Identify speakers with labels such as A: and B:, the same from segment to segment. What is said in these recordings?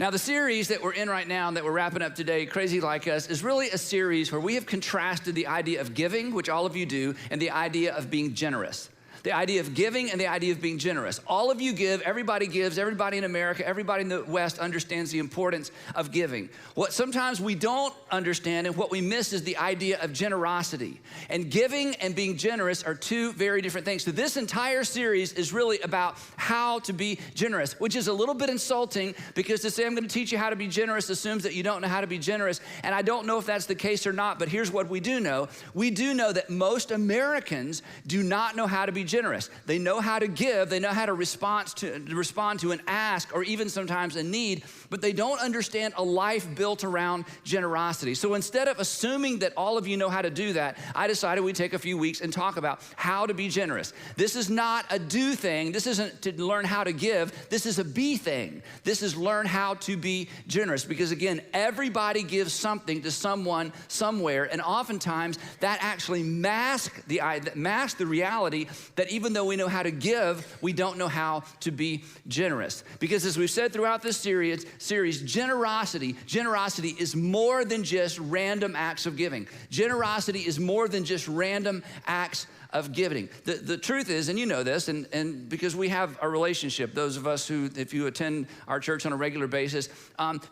A: Now, the series that we're in right now that we're wrapping up today, Crazy Like Us, is really a series where we have contrasted the idea of giving, which all of you do, and the idea of being generous. The idea of giving and the idea of being generous. All of you give, everybody gives, everybody in America, everybody in the West understands the importance of giving. What sometimes we don't understand and what we miss is the idea of generosity. And giving and being generous are two very different things. So this entire series is really about how to be generous, which is a little bit insulting because to say I'm gonna teach you how to be generous assumes that you don't know how to be generous. And I don't know if that's the case or not, but here's what we do know. We do know that most Americans do not know how to be generous. They know how to give, they know how to respond to an ask or even sometimes a need, but they don't understand a life built around generosity. So instead of assuming that all of you know how to do that, I decided we'd take a few weeks and talk about how to be generous. This is not a do thing. This isn't to learn how to give. This is a be thing. This is learn how to be generous because again, everybody gives something to someone somewhere, and oftentimes that actually masks the reality that even though we know how to give, we don't know how to be generous. Because as we've said throughout this series, generosity is more than just random acts of giving. Generosity is more than just random acts of giving. The truth is, and you know this, and because we have a relationship, those of us who, if you attend our church on a regular basis,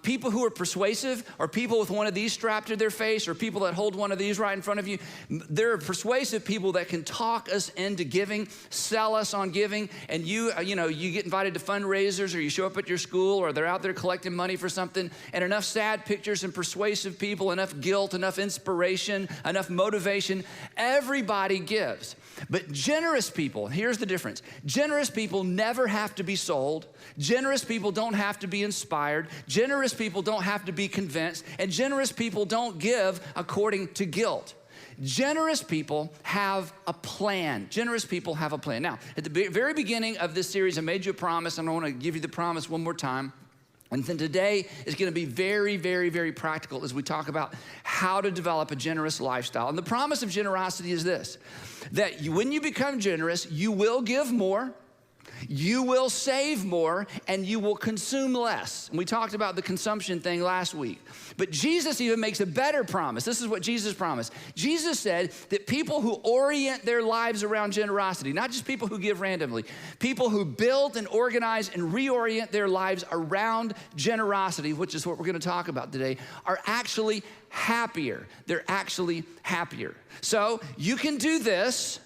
A: people who are persuasive or people with one of these strapped to their face or people that hold one of these right in front of you, there are persuasive people that can talk us into giving, sell us on giving, and you get invited to fundraisers or you show up at your school or they're out there collecting money for something, and enough sad pictures and persuasive people, enough guilt, enough inspiration, enough motivation, everybody gives. But generous people, here's the difference. Generous people never have to be sold. Generous people don't have to be inspired. Generous people don't have to be convinced. And generous people don't give according to guilt. Generous people have a plan. Generous people have a plan. Now, at the very beginning of this series, I made you a promise, and I want to give you the promise one more time. And then today is gonna be very, very, very practical as we talk about how to develop a generous lifestyle. And the promise of generosity is this, that when you become generous, you will give more, you will save more, and you will consume less. And we talked about the consumption thing last week. But Jesus even makes a better promise. This is what Jesus promised. Jesus said that people who orient their lives around generosity, not just people who give randomly, people who build and organize and reorient their lives around generosity, which is what we're gonna talk about today, are actually happier. They're actually happier. So you can do this,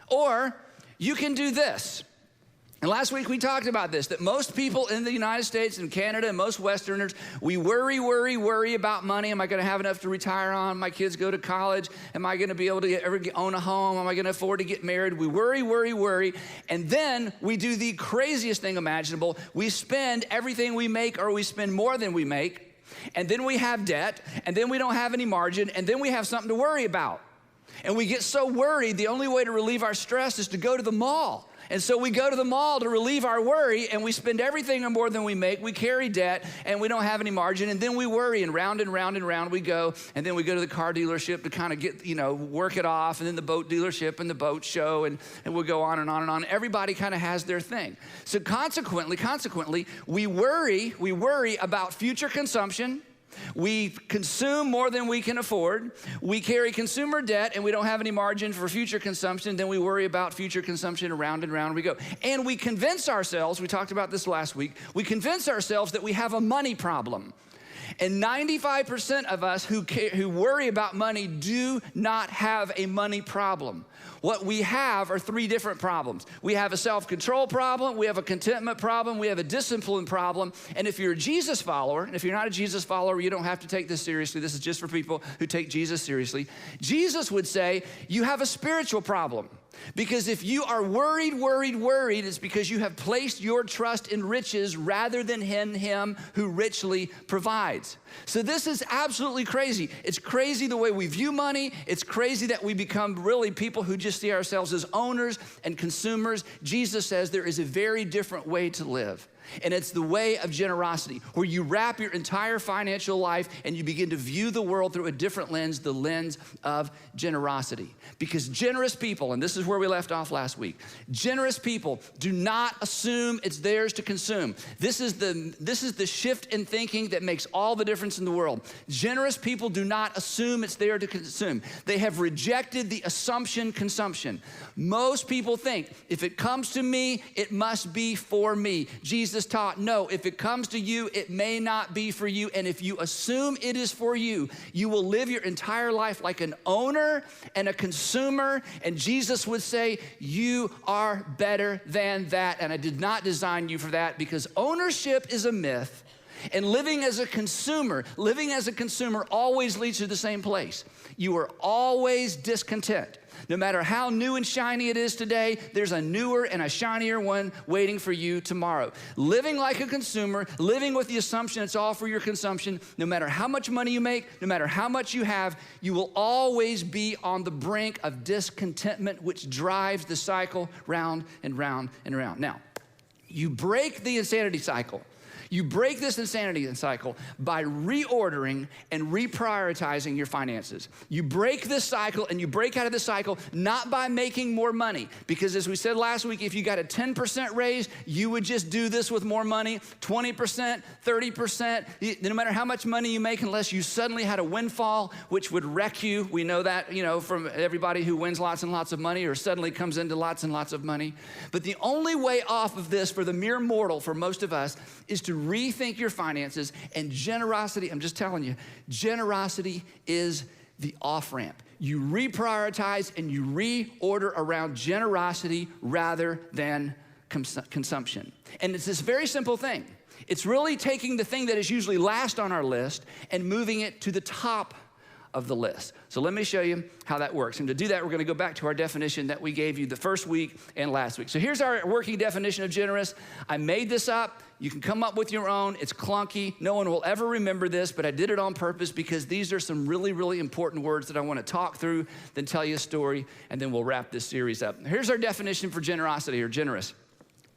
A: or you can do this. And last week we talked about this, that most people in the United States and Canada and most Westerners, we worry about money. Am I gonna have enough to retire on? My kids go to college. Am I gonna be able to ever own a home? Am I gonna afford to get married? We worry. And then we do the craziest thing imaginable. We spend everything we make, or we spend more than we make. And then we have debt, and then we don't have any margin, and then we have something to worry about. And we get so worried, the only way to relieve our stress is to go to the mall. And so we go to the mall to relieve our worry, and we spend everything or more than we make. We carry debt, and we don't have any margin, and then we worry, and round we go, and then we go to the car dealership to kind of get, work it off, and then the boat dealership and the boat show, and we'll go on and on and on. Everybody kind of has their thing. So consequently, we worry about future consumption. We consume more than we can afford. We carry consumer debt and we don't have any margin for future consumption. Then we worry about future consumption, and round we go. And we convince ourselves, we talked about this last week, we convince ourselves that we have a money problem. And 95% of us who worry about money do not have a money problem. What we have are three different problems. We have a self-control problem, we have a contentment problem, we have a discipline problem. And if you're a Jesus follower, and if you're not a Jesus follower, you don't have to take this seriously. This is just for people who take Jesus seriously. Jesus would say, you have a spiritual problem. Because if you are worried, it's because you have placed your trust in riches rather than in him who richly provides. So this is absolutely crazy. It's crazy the way we view money. It's crazy that we become really people who just see ourselves as owners and consumers. Jesus says there is a very different way to live. And it's the way of generosity, where you wrap your entire financial life and you begin to view the world through a different lens, the lens of generosity. Because generous people, and this is where we left off last week, generous people do not assume it's theirs to consume. This is the shift in thinking that makes all the difference in the world. Generous people do not assume it's there to consume. They have rejected the assumption consumption. Most people think, if it comes to me, it must be for me. Jesus taught, no, if it comes to you, it may not be for you. And if you assume it is for you, you will live your entire life like an owner and a consumer. And Jesus would say, you are better than that. And I did not design you for that, because ownership is a myth. And living as a consumer always leads to the same place. You are always discontent. No matter how new and shiny it is today, there's a newer and a shinier one waiting for you tomorrow. Living like a consumer, living with the assumption it's all for your consumption, no matter how much money you make, no matter how much you have, you will always be on the brink of discontentment, which drives the cycle round and round and round. Now, you break the insanity cycle. You break this insanity cycle by reordering and reprioritizing your finances. You break this cycle and you break out of this cycle not by making more money, because as we said last week, if you got a 10% raise, you would just do this with more money, 20%, 30%, no matter how much money you make, unless you suddenly had a windfall, which would wreck you. We know that, from everybody who wins lots and lots of money or suddenly comes into lots and lots of money. But the only way off of this for the mere mortal, for most of us, is to rethink your finances. And generosity, I'm just telling you, generosity is the off-ramp. You reprioritize and you reorder around generosity rather than consumption. And it's this very simple thing. It's really taking the thing that is usually last on our list and moving it to the top of the list. So let me show you how that works. And to do that, we're going to go back to our definition that we gave you the first week and last week. So here's our working definition of generous. I made this up. You can come up with your own. It's clunky. No one will ever remember this, but I did it on purpose because these are some really, really important words that I want to talk through, then tell you a story, and then we'll wrap this series up. Here's our definition for generosity, or generous.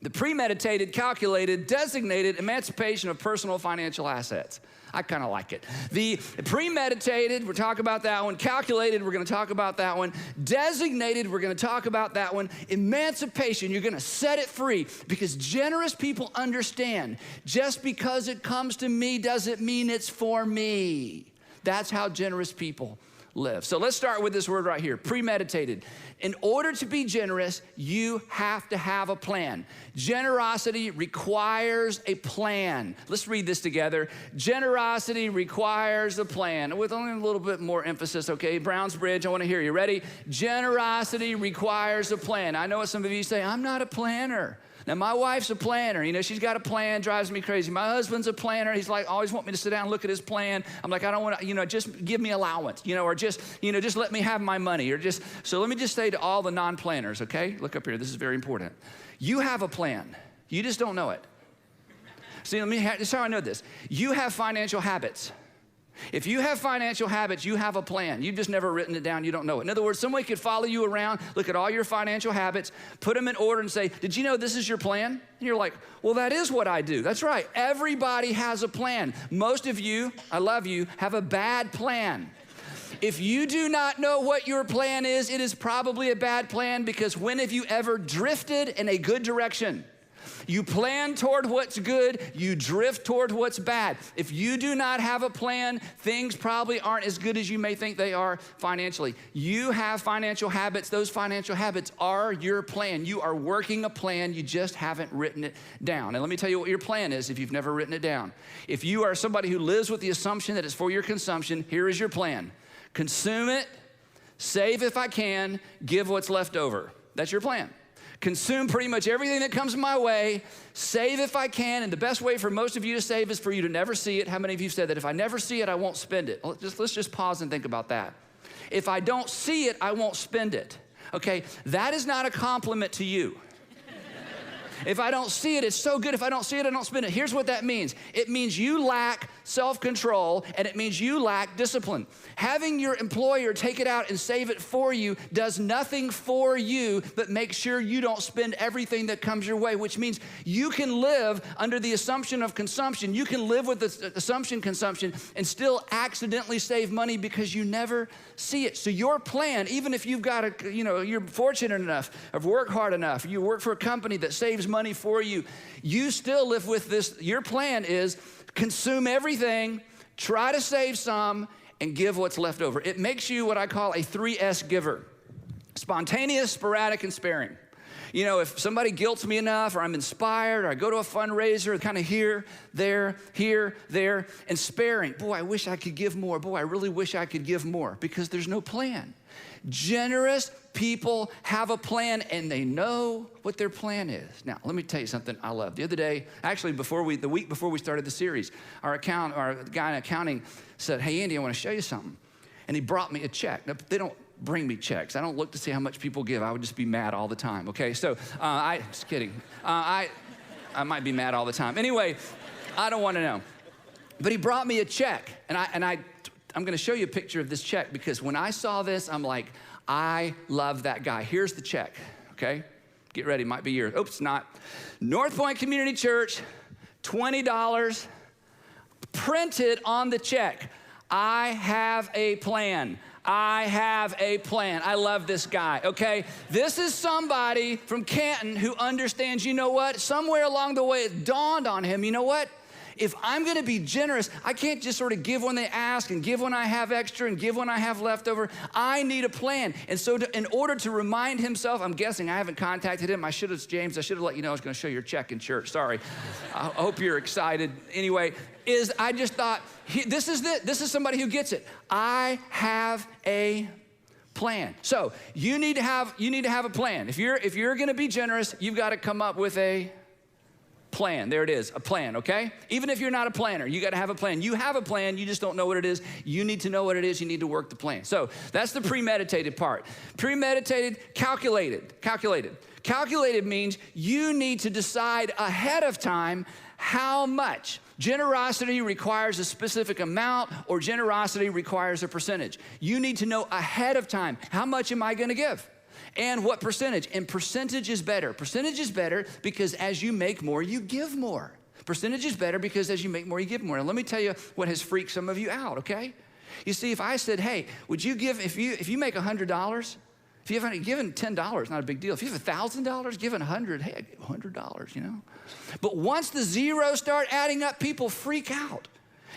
A: The premeditated, calculated, designated emancipation of personal financial assets. I kind of like it. The premeditated, we'll talk about that one. Calculated, we're going to talk about that one. Designated, we're going to talk about that one. Emancipation, you're going to set it free, because generous people understand just because it comes to me doesn't mean it's for me. That's how generous people live. So let's start with this word right here, premeditated. In order to be generous, you have to have a plan. Generosity requires a plan. Let's read this together. Generosity requires a plan. With only a little bit more emphasis, okay? Browns Bridge, I want to hear you. Ready? Generosity requires a plan. I know what some of you say, I'm not a planner. Now, my wife's a planner. She's got a plan, drives me crazy. My husband's a planner. He's like, always want me to sit down and look at his plan. I'm like, I don't want to, just give me allowance, or just let me have my money, so let me just say to all the non-planners, okay? Look up here. This is very important. You have a plan. You just don't know it. See, this is how I know this. You have financial habits. If you have financial habits, you have a plan. You've just never written it down. You don't know it. In other words, somebody could follow you around, look at all your financial habits, put them in order and say, did you know this is your plan? And you're like, well, that is what I do. That's right. Everybody has a plan. Most of you, I love you, have a bad plan. If you do not know what your plan is, it is probably a bad plan, because when have you ever drifted in a good direction? You plan toward what's good, you drift toward what's bad. If you do not have a plan, things probably aren't as good as you may think they are financially. You have financial habits. Those financial habits are your plan. You are working a plan. You just haven't written it down. And let me tell you what your plan is if you've never written it down. If you are somebody who lives with the assumption that it's for your consumption, here is your plan. Consume it, save if I can, give what's left over. That's your plan. Consume pretty much everything that comes my way, save if I can, and the best way for most of you to save is for you to never see it. How many of you said that if I never see it, I won't spend it? Let's just pause and think about that. If I don't see it, I won't spend it. Okay, that is not a compliment to you. If I don't see it, it's so good. If I don't see it, I don't spend it. Here's what that means. It means you lack self-control, and it means you lack discipline. Having your employer take it out and save it for you does nothing for you but make sure you don't spend everything that comes your way, which means you can live under the assumption of consumption. You can live with the assumption consumption and still accidentally save money because you never see it. So your plan, even if you've got you're fortunate enough, or work hard enough, you work for a company that saves money for you, you still live with this. Your plan is consume everything, try to save some, and give what's left over. It makes you what I call a 3S giver: spontaneous, sporadic, and sparing. You know, if somebody guilts me enough, or I'm inspired, or I go to a fundraiser, kind of here, there, and sparing. Boy, I wish I could give more. Boy, I really wish I could give more, because there's no plan. Generous people have a plan, and they know what their plan is. Now, let me tell you something I love. The other day, actually, the week before we started the series, our guy in accounting said, "Hey, Andy, I want to show you something." And he brought me a check. Now, they don't bring me checks. I don't look to see how much people give. I would just be mad all the time, okay? So, just kidding. I might be mad all the time. Anyway, I don't want to know. But he brought me a check, and I'm going to show you a picture of this check, because when I saw this, I'm like, I love that guy. Here's the check, okay? Get ready, might be yours. Oops, not. North Point Community Church, $20, printed on the check. I have a plan. I have a plan. I love this guy, okay? This is somebody from Canton who understands, you know what? Somewhere along the way, it dawned on him, you know what? If I'm gonna be generous, I can't just sort of give when they ask and give when I have extra and give when I have leftover. I need a plan. And so in order to remind himself, I'm guessing, I haven't contacted him. James, I should have let you know I was gonna show your check in church. Sorry. I hope you're excited. Anyway, I just thought, this is somebody who gets it. I have a plan. So you need to have a plan. If you're gonna be generous, you've got to come up with a plan. There it is, a plan, okay? Even if you're not a planner, you got to have a plan. You have a plan, you just don't know what it is. You need to know what it is. You need to work the plan. So that's the premeditated part. Premeditated, calculated. Calculated means you need to decide ahead of time how much. Generosity requires a specific amount, or generosity requires a percentage. You need to know ahead of time, how much am I going to give? And what percentage? And percentage is better. Percentage is better because as you make more, you give more. Percentage is better because as you make more, you give more. And let me tell you what has freaked some of you out, okay? You see, if I said, hey, would you give, if you make $100, if you haven't given $10, not a big deal. If you have $1,000, give $100, hey, I give $100, you know? But once the zeros start adding up, people freak out.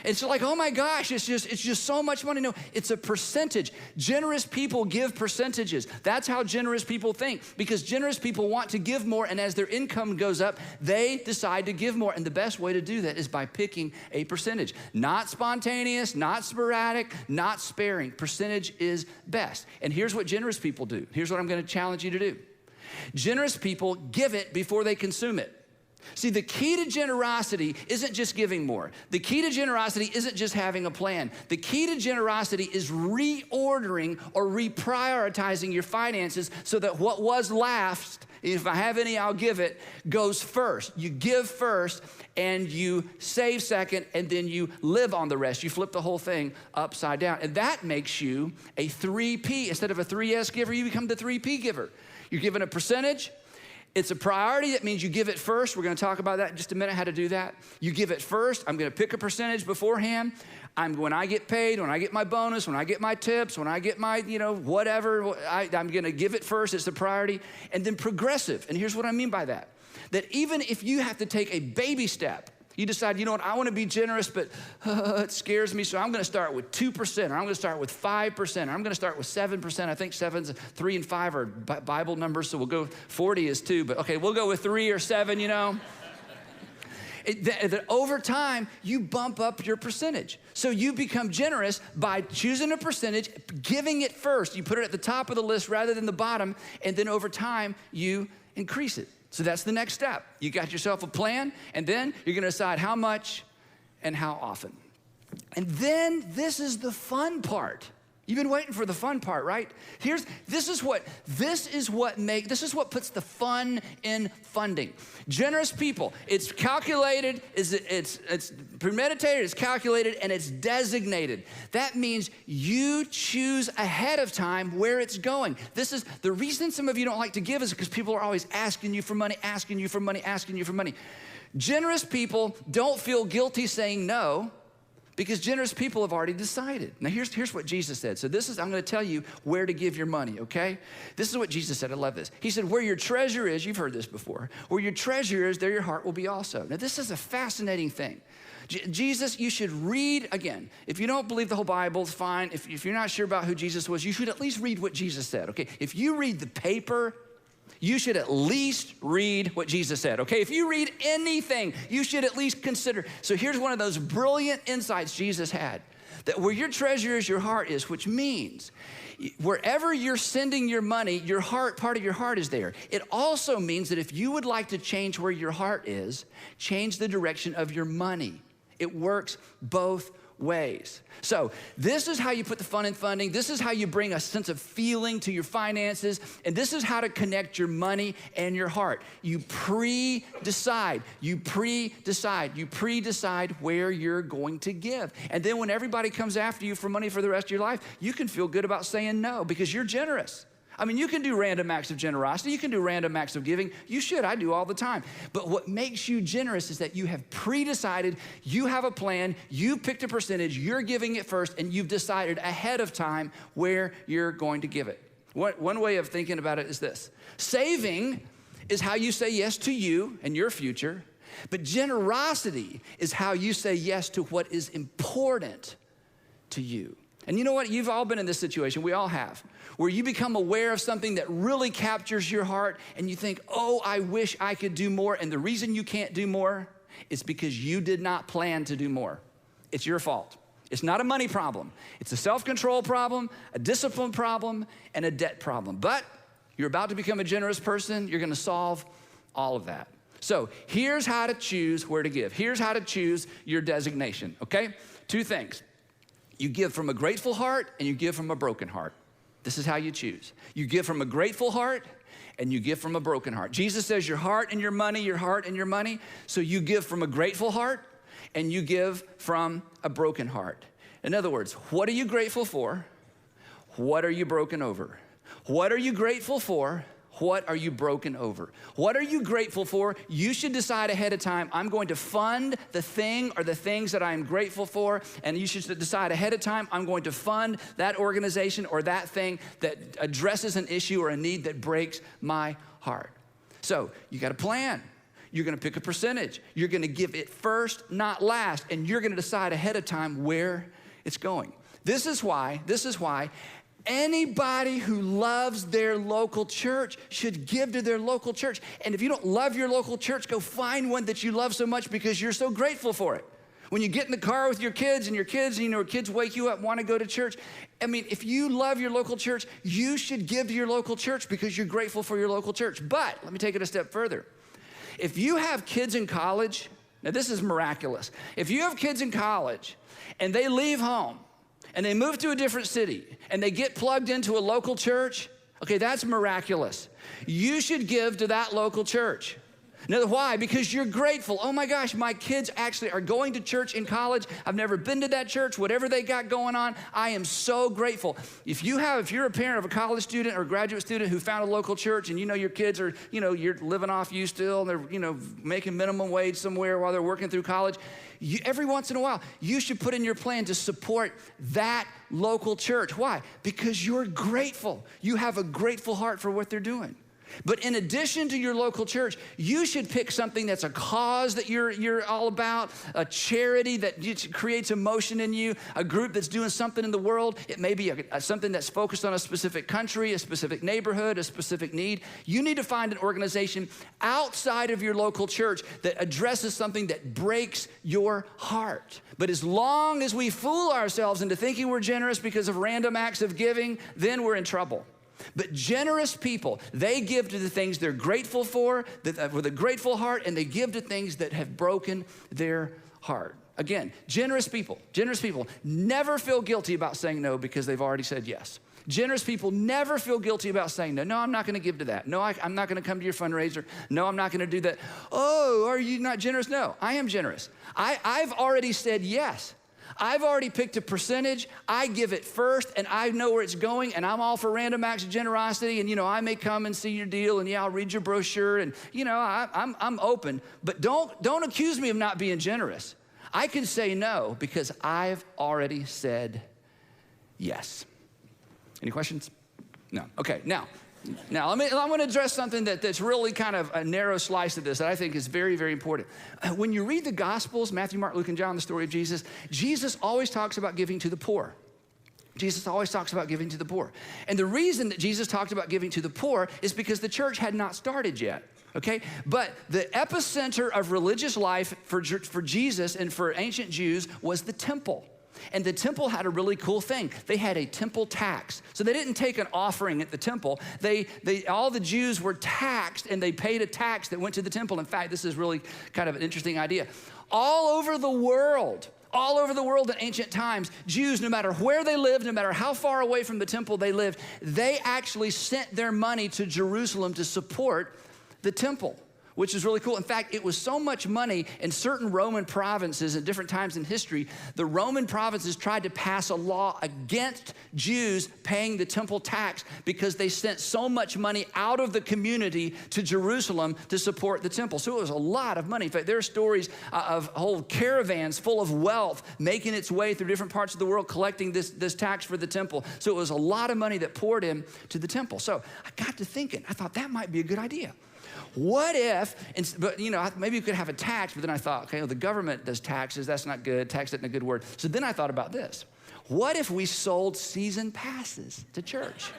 A: It's like, oh my gosh, it's just so much money. No, it's a percentage. Generous people give percentages. That's how generous people think, because generous people want to give more, and as their income goes up, they decide to give more. And the best way to do that is by picking a percentage. Not spontaneous, not sporadic, not sparing. Percentage is best. And here's what generous people do. Here's what I'm going to challenge you to do. Generous people give it before they consume it. See, the key to generosity isn't just giving more. The key to generosity isn't just having a plan. The key to generosity is reordering or reprioritizing your finances so that what was last, if I have any, I'll give it, goes first. You give first and you save second, and then you live on the rest. You flip the whole thing upside down. And that makes you a 3P. Instead of a 3S giver, you become the 3P giver. You're given a percentage. It's a priority. That means you give it first. We're going to talk about that in just a minute, how to do that. You give it first. I'm going to pick a percentage beforehand. When I get paid, when I get my bonus, when I get my tips, when I get my, whatever, I'm going to give it first. It's the priority. And then progressive. And here's what I mean by that. That even if you have to take a baby step, you decide, you know what, I want to be generous, but it scares me, so I'm going to start with 2%, or I'm going to start with 5%, or I'm going to start with 7%. I think 3 and 5 are Bible numbers, so we'll go, 40 is 2, but okay, we'll go with 3 or 7, That over time, you bump up your percentage. So you become generous by choosing a percentage, giving it first. You put it at the top of the list rather than the bottom, and then over time, you increase it. So that's the next step. You got yourself a plan, and then you're gonna decide how much and how often. And then this is the fun part. You've been waiting for the fun part, right? This is what puts the fun in funding. Generous people, it's calculated, it's premeditated, it's calculated, and it's designated. That means you choose ahead of time where it's going. This is the reason some of you don't like to give is because people are always asking you for money, asking you for money, asking you for money. Generous people don't feel guilty saying no, because generous people have already decided. Now here's what Jesus said. So I'm gonna tell you where to give your money, okay? This is what Jesus said, I love this. He said, where your treasure is, you've heard this before, where your treasure is, there your heart will be also. Now this is a fascinating thing. Jesus, you should read, again, if you don't believe the whole Bible, it's fine. If you're not sure about who Jesus was, you should at least read what Jesus said, okay? If you read the paper, you should at least read what Jesus said, okay? If you read anything, you should at least consider. So here's one of those brilliant insights Jesus had, that where your treasure is, your heart is, which means wherever you're sending your money, your heart, part of your heart is there. It also means that if you would like to change where your heart is, change the direction of your money. It works both ways. So this is how you put the fun in funding. This is how you bring a sense of feeling to your finances. And this is how to connect your money and your heart. You pre-decide where you're going to give. And then when everybody comes after you for money for the rest of your life, you can feel good about saying no because you're generous. I mean, you can do random acts of generosity. You can do random acts of giving. You should. I do all the time. But what makes you generous is that you have pre-decided, you have a plan, you picked a percentage, you're giving it first, and you've decided ahead of time where you're going to give it. One way of thinking about it is this. Saving is how you say yes to you and your future, but generosity is how you say yes to what is important to you. And you know what? You've all been in this situation. We all have. Where you become aware of something that really captures your heart and you think, oh, I wish I could do more. And the reason you can't do more is because you did not plan to do more. It's your fault. It's not a money problem. It's a self-control problem, a discipline problem, and a debt problem. But you're about to become a generous person. You're gonna solve all of that. So here's how to choose where to give. Here's how to choose your designation, okay? 2 things. You give from a grateful heart and you give from a broken heart. This is how you choose. You give from a grateful heart and you give from a broken heart. Jesus says your heart and your money, your heart and your money. So you give from a grateful heart and you give from a broken heart. In other words, what are you grateful for? What are you broken over? What are you grateful for? What are you broken over? What are you grateful for? You should decide ahead of time, I'm going to fund the thing or the things that I'm grateful for, and you should decide ahead of time, I'm going to fund that organization or that thing that addresses an issue or a need that breaks my heart. So you got a plan. You're gonna pick a percentage. You're gonna give it first, not last, and you're gonna decide ahead of time where it's going. This is why anybody who loves their local church should give to their local church. And if you don't love your local church, go find one that you love so much because you're so grateful for it. When you get in the car with your kids and your kids wake you up, want to go to church. I mean, if you love your local church, you should give to your local church because you're grateful for your local church. But let me take it a step further. If you have kids in college, now this is miraculous. If you have kids in college and they leave home, and they move to a different city, and they get plugged into a local church, okay, that's miraculous. You should give to that local church. Now, why? Because you're grateful. Oh my gosh, my kids actually are going to church in college. I've never been to that church, whatever they got going on. I am so grateful. If you're a parent of a college student or graduate student who found a local church and you know your kids are, you're living off you still, and they're, making minimum wage somewhere while they're working through college, every once in a while, you should put in your plan to support that local church. Why? Because you're grateful. You have a grateful heart for what they're doing. But in addition to your local church, you should pick something that's a cause that you're all about, a charity that creates emotion in you, a group that's doing something in the world. It may be something that's focused on a specific country, a specific neighborhood, a specific need. You need to find an organization outside of your local church that addresses something that breaks your heart. But as long as we fool ourselves into thinking we're generous because of random acts of giving, then we're in trouble. But generous people, they give to the things they're grateful for with a grateful heart, and they give to things that have broken their heart. Again, generous people never feel guilty about saying no because they've already said yes. Generous people never feel guilty about saying no. No, I'm not gonna give to that. No, I'm not gonna come to your fundraiser. No, I'm not gonna do that. Oh, are you not generous? No, I am generous. I've already said yes. I've already picked a percentage. I give it first, and I know where it's going, and I'm all for random acts of generosity, and, I may come and see your deal, and, I'll read your brochure, and, I'm open. But don't accuse me of not being generous. I can say no because I've already said yes. Any questions? No. Okay, now I'm going to address something that's really kind of a narrow slice of this that I think is very, very important. When you read the Gospels, Matthew, Mark, Luke, and John, the story of Jesus, Jesus always talks about giving to the poor. Jesus always talks about giving to the poor. And the reason that Jesus talked about giving to the poor is because the church had not started yet. Okay, but the epicenter of religious life for Jesus and for ancient Jews was the temple. And the temple had a really cool thing. They had a temple tax. So they didn't take an offering at the temple. All the Jews were taxed, and they paid a tax that went to the temple. In fact, this is really kind of an interesting idea. All over the world in ancient times, Jews, no matter where they lived, no matter how far away from the temple they lived, they actually sent their money to Jerusalem to support the temple, which is really cool. In fact, it was so much money in certain Roman provinces at different times in history, the Roman provinces tried to pass a law against Jews paying the temple tax because they sent so much money out of the community to Jerusalem to support the temple. So it was a lot of money. In fact, there are stories of whole caravans full of wealth making its way through different parts of the world collecting this tax for the temple. So it was a lot of money that poured in to the temple. So I got to thinking, I thought that might be a good idea. What if, maybe you could have a tax, but then I thought, okay, the government does taxes. That's not good. Tax isn't a good word. So then I thought about this. What if we sold season passes to church?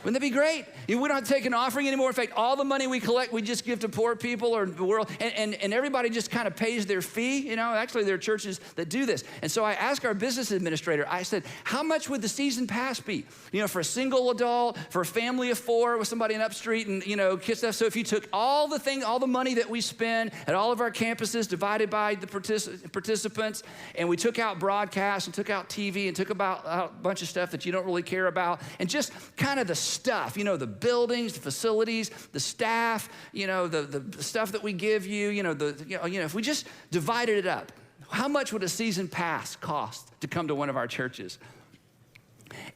A: Wouldn't that be great? We don't have to take an offering anymore. In fact, all the money we collect, we just give to poor people or the world, and everybody just kind of pays their fee. Actually, there are churches that do this. And so I asked our business administrator, I said, how much would the season pass be? For a single adult, for a family of four with somebody in Upstreet and, kids stuff. So if you took all the money that we spend at all of our campuses divided by the participants, and we took out broadcast and took out TV and took out a bunch of stuff that you don't really care about, and just kind of the stuff, the buildings, the facilities, the staff, the stuff that we give you, if we just divided it up, how much would a season pass cost to come to one of our churches?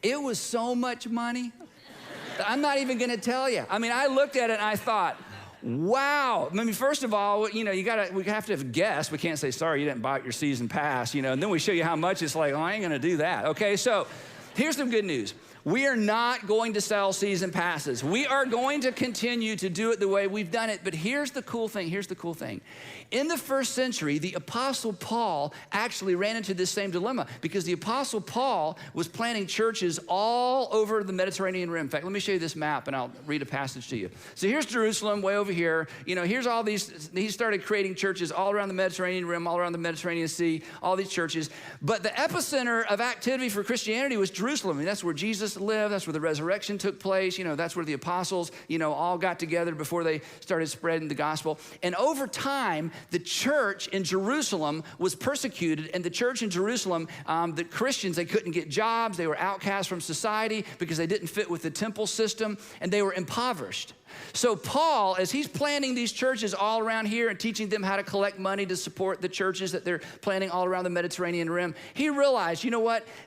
A: It was so much money. I'm not even going to tell you. I looked at it and I thought, wow. First of all, we have to have guests. We can't say, sorry, you didn't buy your season pass, and then we show you how much. It's like, I ain't going to do that. Okay, so here's some good news. We are not going to sell season passes. We are going to continue to do it the way we've done it. But here's the cool thing. In the first century, the Apostle Paul actually ran into this same dilemma because the Apostle Paul was planting churches all over the Mediterranean rim. In fact, let me show you this map and I'll read a passage to you. So here's Jerusalem way over here. Here's all these, he started creating churches all around the Mediterranean rim, all around the Mediterranean Sea, all these churches. But the epicenter of activity for Christianity was Jerusalem. That's where Jesus lived. That's where the resurrection took place. That's where the apostles, all got together before they started spreading the gospel. And over time, the church in Jerusalem was persecuted, and the church in Jerusalem, the Christians, they couldn't get jobs. They were outcast from society because they didn't fit with the temple system, and they were impoverished. So Paul, as he's planting these churches all around here and teaching them how to collect money to support the churches that they're planting all around the Mediterranean rim, he realized,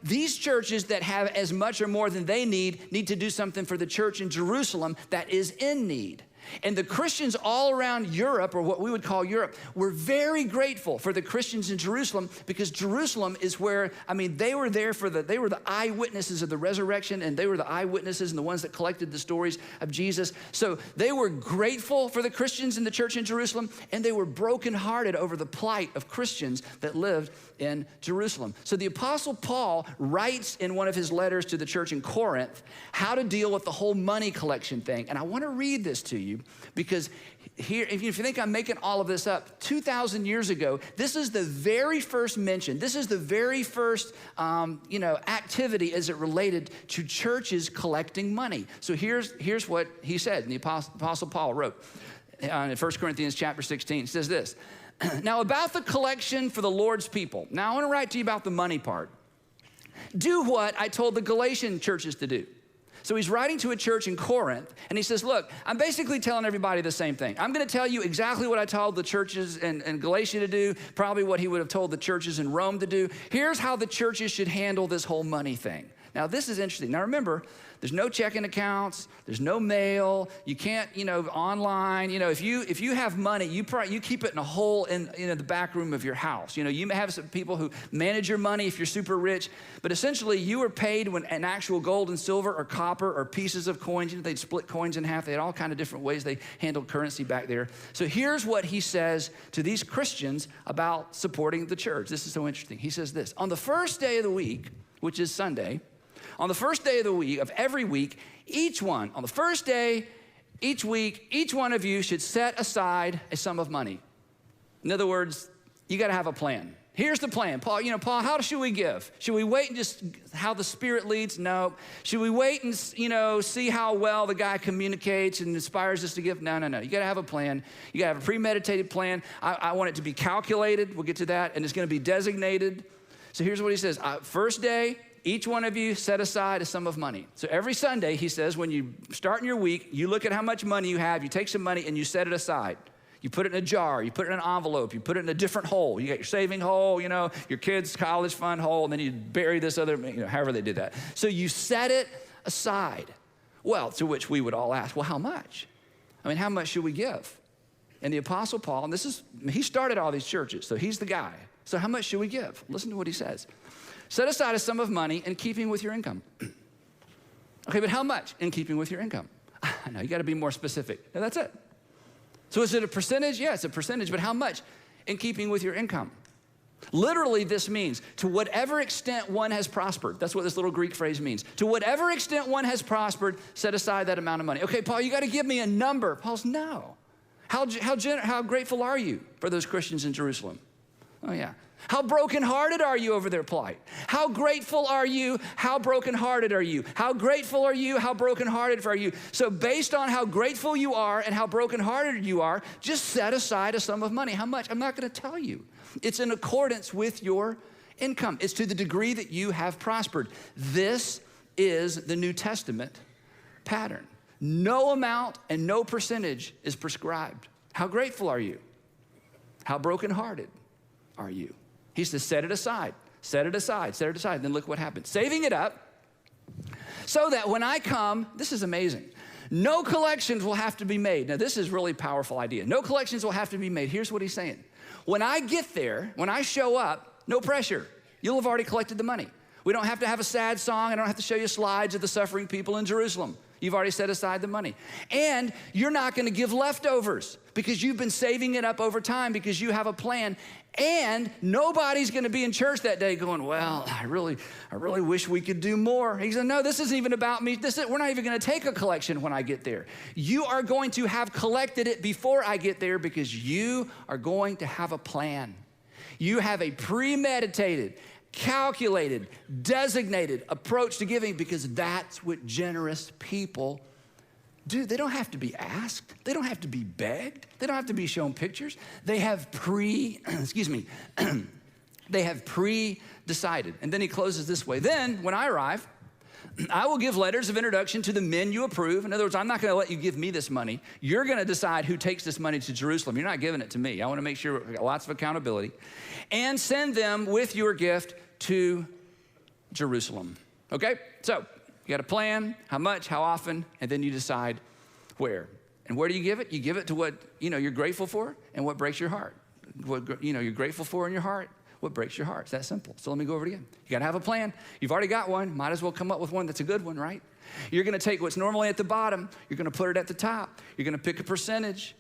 A: these churches that have as much or more than they need to do something for the church in Jerusalem that is in need. And the Christians all around Europe, or what we would call Europe, were very grateful for the Christians in Jerusalem because Jerusalem is where, they were the eyewitnesses of the resurrection, and they were the eyewitnesses and the ones that collected the stories of Jesus. So they were grateful for the Christians in the church in Jerusalem, and they were brokenhearted over the plight of Christians that lived in Jerusalem. So the Apostle Paul writes in one of his letters to the church in Corinth how to deal with the whole money collection thing. And I want to read this to you because here, if you think I'm making all of this up, 2,000 years ago, this is the very first mention. This is the very first, activity as it related to churches collecting money. So here's what he said, and the Apostle Paul wrote in 1 Corinthians chapter 16. It says this, Now about the collection for the Lord's people. Now I want to write to you about the money part. Do what I told the Galatian churches to do. So he's writing to a church in Corinth, and he says, look, I'm basically telling everybody the same thing. I'm going to tell you exactly what I told the churches in Galatia to do, probably what he would have told the churches in Rome to do. Here's how the churches should handle this whole money thing. Now, this is interesting. Now, remember, there's no checking accounts. There's no mail. You can't, online. If you have money, you keep it in a hole in the back room of your house. You may have some people who manage your money if you're super rich, but essentially you were paid when an actual gold and silver or copper or pieces of coins. They'd split coins in half. They had all kind of different ways they handled currency back there. So here's what he says to these Christians about supporting the church. This is so interesting. He says this: on the first day of the week, which is Sunday, on the first day of the week, of every week, on the first day, each week, each one of you should set aside a sum of money. In other words, you got to have a plan. Here's the plan. Paul, how should we give? Should we wait and just how the Spirit leads? No. Should we wait and, see how well the guy communicates and inspires us to give? No. You got to have a plan. You got to have a premeditated plan. I want it to be calculated. We'll get to that. And it's going to be designated. So here's what he says. First day, each one of you set aside a sum of money. So every Sunday, he says, when you start in your week, you look at how much money you have, you take some money and you set it aside. You put it in a jar, you put it in an envelope, you put it in a different hole. You got your saving hole, your kids' college fund hole, and then you bury this other, however they did that. So you set it aside. Well, to which we would all ask, well, how much? How much should we give? And the Apostle Paul, and he started all these churches, so he's the guy. So how much should we give? Listen to what he says. Set aside a sum of money in keeping with your income. Okay, but how much in keeping with your income? I know, you got to be more specific. No, that's it. So is it a percentage? Yeah, it's a percentage, but how much in keeping with your income? Literally, this means to whatever extent one has prospered. That's what this little Greek phrase means. To whatever extent one has prospered, set aside that amount of money. Okay, Paul, you got to give me a number. Paul's, no. How grateful are you for those Christians in Jerusalem? Oh, yeah. How brokenhearted are you over their plight? How grateful are you? How brokenhearted are you? How grateful are you? How brokenhearted are you? So based on how grateful you are and how brokenhearted you are, just set aside a sum of money. How much? I'm not going to tell you. It's in accordance with your income. It's to the degree that you have prospered. This is the New Testament pattern. No amount and no percentage is prescribed. How grateful are you? How brokenhearted are you? He says, set it aside, set it aside, set it aside. Then look what happens. Saving it up so that when I come, this is amazing. No collections will have to be made. Now, this is a really powerful idea. No collections will have to be made. Here's what he's saying. When I get there, when I show up, no pressure. You'll have already collected the money. We don't have to have a sad song. I don't have to show you slides of the suffering people in Jerusalem. You've already set aside the money. And you're not going to give leftovers because you've been saving it up over time because you have a plan. And nobody's going to be in church that day going, well, I really wish we could do more. He said, no, this isn't even about me. We're not even going to take a collection when I get there. You are going to have collected it before I get there because you are going to have a plan. You have a premeditated, calculated, designated approach to giving because that's what generous people do. They don't have to be asked. They don't have to be begged. They don't have to be shown pictures. They have they have pre-decided. And then he closes this way. Then, when I arrive, I will give letters of introduction to the men you approve. In other words, I'm not going to let you give me this money. You're going to decide who takes this money to Jerusalem. You're not giving it to me. I want to make sure we got lots of accountability. And send them with your gift to Jerusalem. Okay? So, you got a plan, how much, how often, and then you decide where. And where do you give it? You give it to what, you're grateful for and what breaks your heart. What, you're grateful for in your heart, what breaks your heart. It's that simple. So let me go over it again. You got to have a plan. You've already got one. Might as well come up with one that's a good one, right? You're going to take what's normally at the bottom. You're going to put it at the top. You're going to pick a percentage.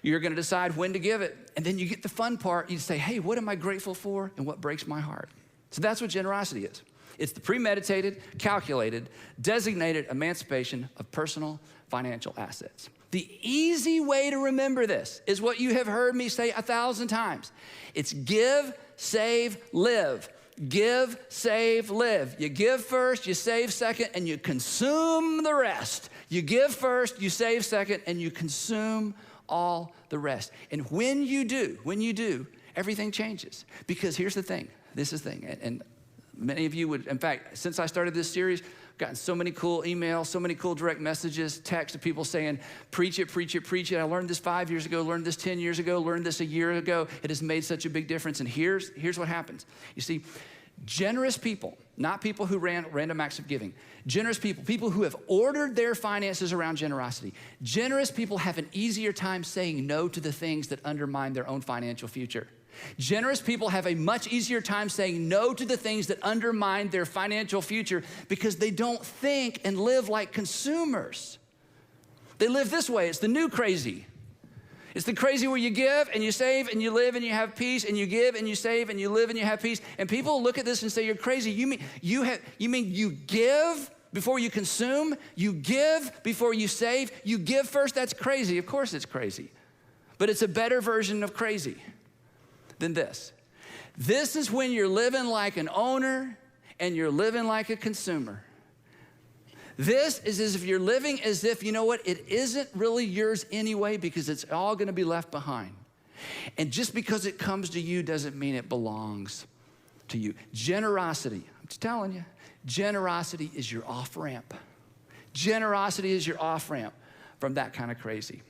A: You're going to decide when to give it. And then you get the fun part. You say, hey, what am I grateful for and what breaks my heart? So that's what generosity is. It's the premeditated, calculated, designated emancipation of personal financial assets. The easy way to remember this is what you have heard me say 1,000 times. It's give, save, live. Give, save, live. You give first, you save second, and you consume the rest. You give first, you save second, and you consume all the rest. And when you do, everything changes. Because here's the thing, this is the thing, and many of you would, in fact, since I started this series, I've gotten so many cool emails, so many cool direct messages, texts of people saying, preach it, preach it, preach it. I learned this 5 years ago, learned this 10 years ago, learned this a year ago. It has made such a big difference. And here's what happens. You see, generous people, not people who ran random acts of giving, generous people who have ordered their finances around generosity. Generous people have an easier time saying no to the things that undermine their own financial future. Generous people have a much easier time saying no to the things that undermine their financial future because they don't think and live like consumers. They live this way. It's the new crazy. It's the crazy where you give and you save and you live and you have peace, and you give and you save and you live and you have peace. And people look at this and say, you're crazy. You mean you give before you consume? You give before you save? You give first? That's crazy. Of course it's crazy. But it's a better version of crazy than this. This is when you're living like an owner and you're living like a consumer. This is as if you're living as if, you know what, it isn't really yours anyway because it's all gonna be left behind. And just because it comes to you doesn't mean it belongs to you. Generosity, I'm just telling you, generosity is your off-ramp. Generosity is your off-ramp from that kind of crazy.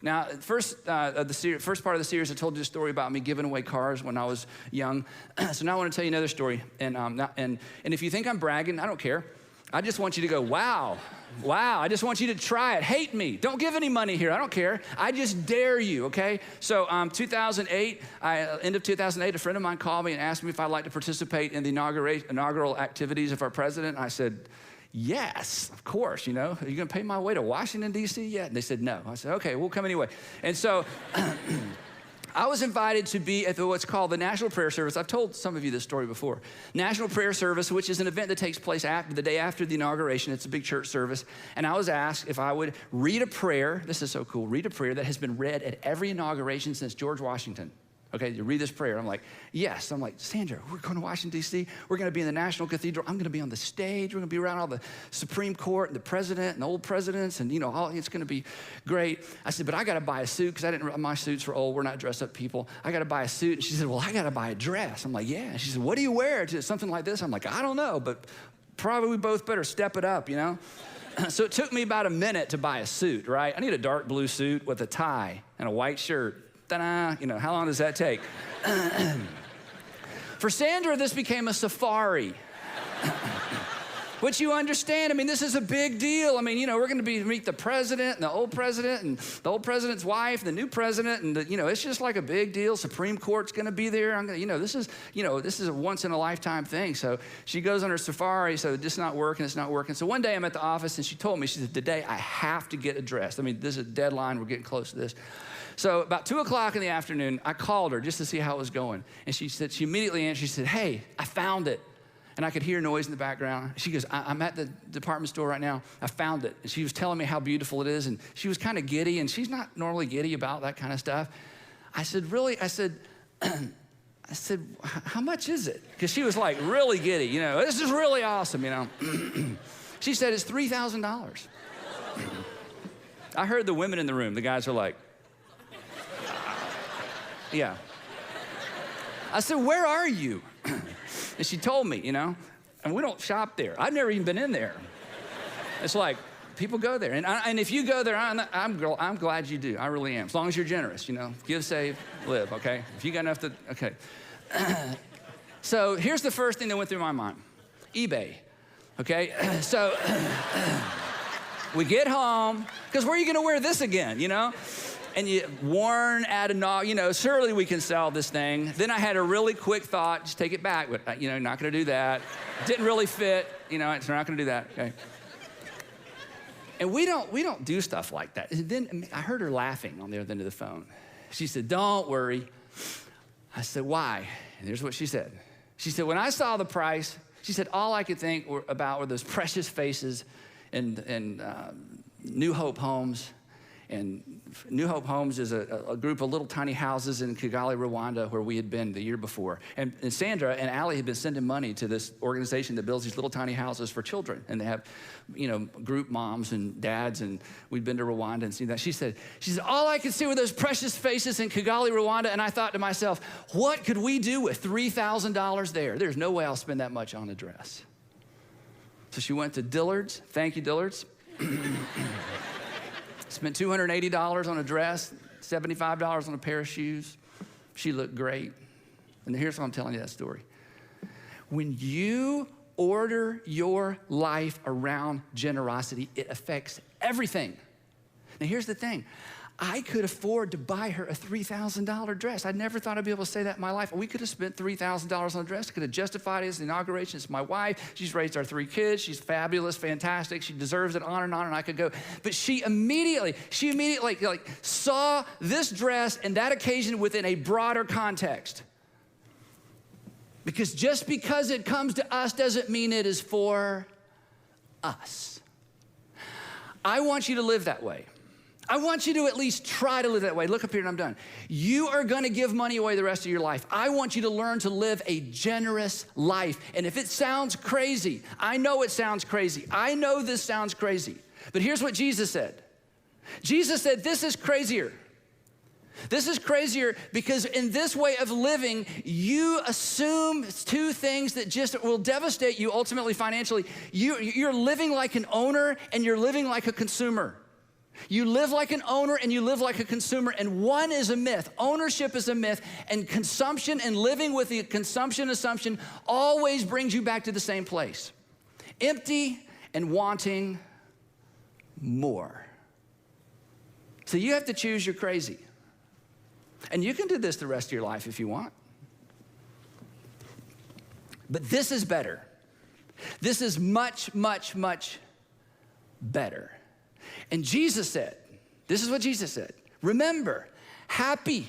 A: Now, first part of the series, I told you a story about me giving away cars when I was young. So now I want to tell you another story. And if you think I'm bragging, I don't care. I just want you to go, wow. I just want you to try it. Hate me. Don't give any money here. I don't care. I just dare you, okay? So 2008, end of 2008, a friend of mine called me and asked me if I'd like to participate in the inaugural activities of our president. I said, yes, of course, you know. Are you gonna pay my way to Washington, D.C. yet? And they said, no. I said, okay, we'll come anyway. And so I was invited to be at what's called the National Prayer Service. I've told some of you this story before. National Prayer Service, which is an event that takes place the day after the inauguration. It's a big church service. And I was asked if I would read a prayer. This is so cool. Read a prayer that has been read at every inauguration since George Washington. Okay, you read this prayer. I'm like, yes. I'm like, Sandra, we're going to Washington, D.C. We're going to be in the National Cathedral. I'm going to be on the stage. We're going to be around all the Supreme Court and the president and the old presidents, and, you know, it's going to be great. I said, but I got to buy a suit because my suits were old. We're not dressed up people. I got to buy a suit. And she said, well, I got to buy a dress. I'm like, yeah. And she said, what do you wear to something like this? I'm like, I don't know, but probably we both better step it up, you know? So it took me about a minute to buy a suit, right? I need a dark blue suit with a tie and a white shirt. Ta-da, you know, how long does that take? For Sandra, this became a safari. Which you understand, I mean, this is a big deal. I mean, you know, we're gonna meet the president and the old president's wife, the new president, and you know, it's just like a big deal. Supreme Court's gonna be there. This is a once in a lifetime thing. So she goes on her safari, so it's not working. So one day I'm at the office and she told me, she said, today I have to get dressed. I mean, this is a deadline, we're getting close to this. So about 2 o'clock in the afternoon, I called her just to see how it was going. And she immediately answered, she said, hey, I found it. And I could hear noise in the background. She goes, I'm at the department store right now. I found it. And she was telling me how beautiful it is. And she was kind of giddy, and she's not normally giddy about that kind of stuff. I said, really? I said, how much is it? Because she was like really giddy, you know, this is really awesome, you know. She said, it's $3,000. I heard the women in the room, the guys are like, yeah. I said, where are you? And she told me, you know, and we don't shop there. I've never even been in there. It's like, people go there. And if you go there, I'm glad you do. I really am. As long as you're generous, you know. Give, save, live, okay? If you got enough to, okay. So here's the first thing that went through my mind. eBay, okay? So we get home, because where are you going to wear this again, you know? And worn at you know, surely we can sell this thing. Then I had a really quick thought, just take it back, but you know, not gonna do that. Didn't really fit, you know, so we're not gonna do that, okay? And we don't do stuff like that. And then I heard her laughing on the other end of the phone. She said, don't worry. I said, why? And here's what she said. She said, when I saw the price, she said, all I could think about were those precious faces in New Hope Homes. And New Hope Homes is a group of little tiny houses in Kigali, Rwanda, where we had been the year before. And Sandra and Allie had been sending money to this organization that builds these little tiny houses for children. And they have, group moms and dads, and we'd been to Rwanda and seen that. She said, all I could see were those precious faces in Kigali, Rwanda, and I thought to myself, what could we do with $3,000 there? There's no way I'll spend that much on a dress. So she went to Dillard's. Thank you, Dillard's. Spent $280 on a dress, $75 on a pair of shoes. She looked great. And here's why I'm telling you that story. When you order your life around generosity, it affects everything. Now here's the thing. I could afford to buy her a $3,000 dress. I never thought I'd be able to say that in my life. We could have spent $3,000 on a dress. Could have justified it as the inauguration. It's my wife. She's raised our 3 kids. She's fabulous, fantastic. She deserves it, on, and I could go. But she immediately saw this dress and that occasion within a broader context. Because just because it comes to us doesn't mean it is for us. I want you to live that way. I want you to at least try to live that way. Look up here and I'm done. You are gonna give money away the rest of your life. I want you to learn to live a generous life. And if it sounds crazy, I know it sounds crazy. I know this sounds crazy. But here's what Jesus said. Jesus said, this is crazier. This is crazier because in this way of living, you assume 2 things that just will devastate you ultimately financially. You're living like an owner and you're living like a consumer. You live like an owner and you live like a consumer, and one is a myth. Ownership is a myth, and consumption and living with the consumption assumption always brings you back to the same place. Empty and wanting more. So you have to choose your crazy. And you can do this the rest of your life if you want. But this is better. This is much, much, much better. And Jesus said, this is what Jesus said. Remember, happy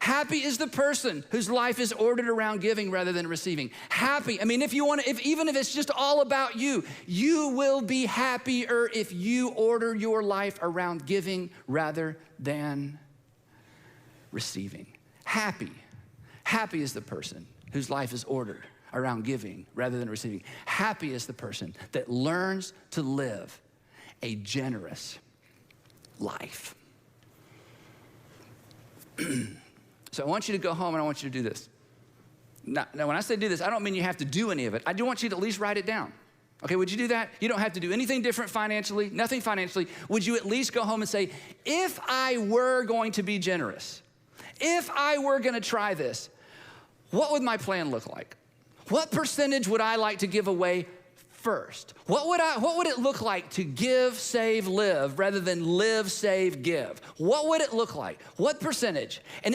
A: is the person whose life is ordered around giving rather than receiving. Happy, even if it's just all about you, you will be happier if you order your life around giving rather than receiving. Happy is the person whose life is ordered around giving rather than receiving. Happy is the person that learns to live a generous life. So I want you to go home and I want you to do this. Now, when I say do this, I don't mean you have to do any of it. I do want you to at least write it down. Okay, would you do that? You don't have to do anything different financially, nothing financially. Would you at least go home and say, if I were going to be generous, if I were gonna try this, what would my plan look like? What percentage would I like to give away first? What would it look like to give, save, live rather than live, save, give? What would it look like? What percentage? And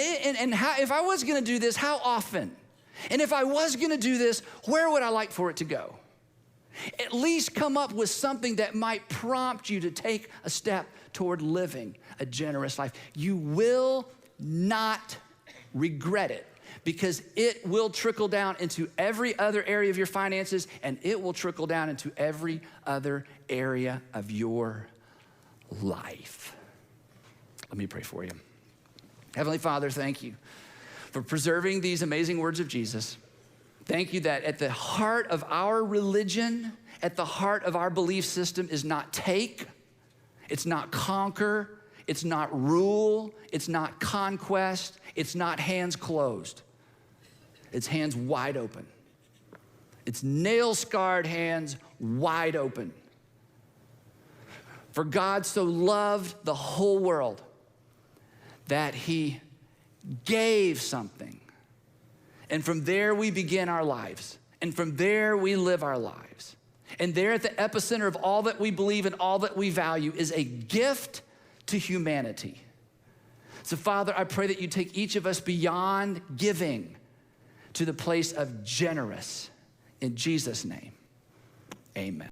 A: how, if I was gonna do this, how often? And if I was gonna do this, where would I like for it to go? At least come up with something that might prompt you to take a step toward living a generous life. You will not regret it, because it will trickle down into every other area of your finances, and it will trickle down into every other area of your life. Let me pray for you. Heavenly Father, thank you for preserving these amazing words of Jesus. Thank you that at the heart of our religion, at the heart of our belief system is not take, it's not conquer, it's not rule, it's not conquest, it's not hands closed. It's hands wide open. It's nail-scarred hands wide open. For God so loved the whole world that he gave something. And from there we begin our lives. And from there we live our lives. And there at the epicenter of all that we believe and all that we value is a gift to humanity. So Father, I pray that you take each of us beyond giving to the place of generous. In Jesus' name, amen.